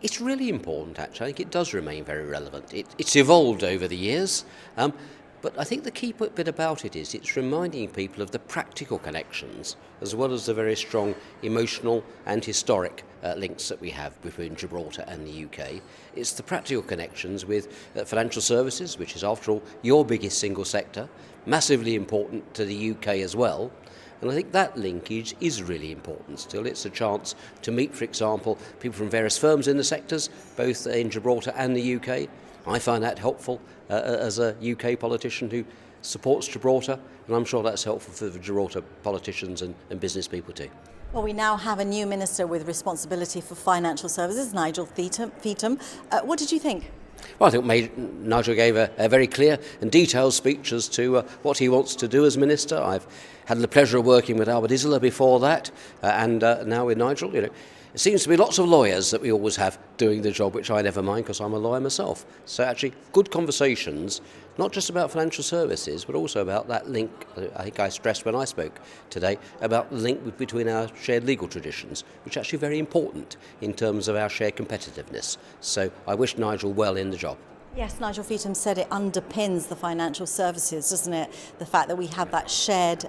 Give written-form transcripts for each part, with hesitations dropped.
It's really important, actually. I think it does remain very relevant. It's evolved over the years, but I think the key bit about it is it's reminding people of the practical connections as well as the very strong emotional and historic links that we have between Gibraltar and the UK. It's the practical connections with financial services, which is, after all, your biggest single sector, massively important to the UK as well. And I think that linkage is really important still. It's a chance to meet, for example, people from various firms in the sectors, both in Gibraltar and the UK. I find that helpful as a UK politician who supports Gibraltar, and I'm sure that's helpful for the Gibraltar politicians and business people too. Well, we now have a new minister with responsibility for financial services, Nigel Feetham. What did you think? Well, I think Nigel gave a very clear and detailed speech as to what he wants to do as minister. I've had the pleasure of working with Albert Isola before that, and now with Nigel. You know, it seems to be lots of lawyers that we always have doing the job, which I never mind because I'm a lawyer myself. So actually, good conversations, not just about financial services, but also about that link. I think I stressed when I spoke today about the link between our shared legal traditions, which is actually very important in terms of our shared competitiveness. So I wish Nigel well in the job. Yes, Nigel Feetham said it underpins the financial services, doesn't it? The fact that we have that shared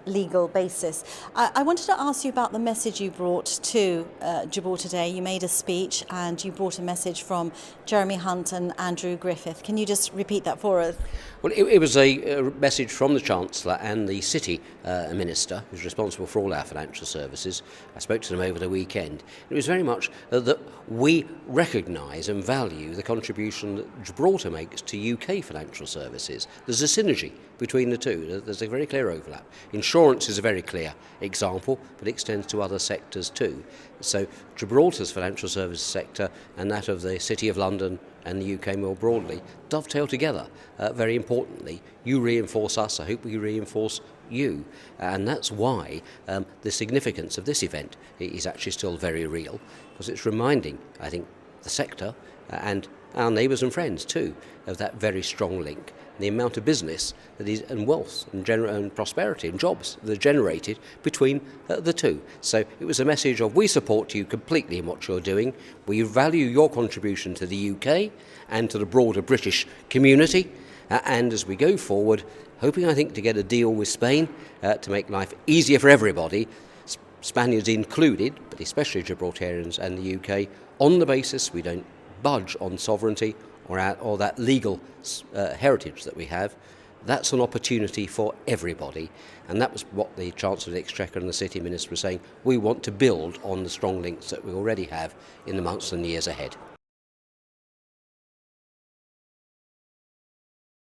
legal basis. I wanted to ask you about the message you brought to Gibraltar Day. You made a speech and you brought a message from Jeremy Hunt and Andrew Griffith. Can you just repeat that for us? Well, it was a message from the Chancellor and the City Minister, who's responsible for all our financial services. I spoke to them over the weekend. It was very much that we recognise and value the contribution that Gibraltar makes to UK financial services. There's a synergy between the two. There's a very clear overlap. Insurance is a very clear example, but it extends to other sectors too. So Gibraltar's financial services sector and that of the City of London and the UK more broadly dovetail together very importantly. You reinforce us, I hope we reinforce you. And that's why the significance of this event is actually still very real, because it's reminding, I think, the sector and our neighbours and friends too of that very strong link. The amount of business that is, and wealth and prosperity and jobs that are generated between the two. So it was a message of we support you completely in what you're doing. We value your contribution to the UK and to the broader British community. And as we go forward, hoping, I think, to get a deal with Spain to make life easier for everybody, Spaniards included, but especially Gibraltarians and the UK, on the basis we don't budge on sovereignty or that legal heritage that we have. That's an opportunity for everybody, and that was what the Chancellor of the Exchequer and the City Minister were saying. We want to build on the strong links that we already have in the months and years ahead.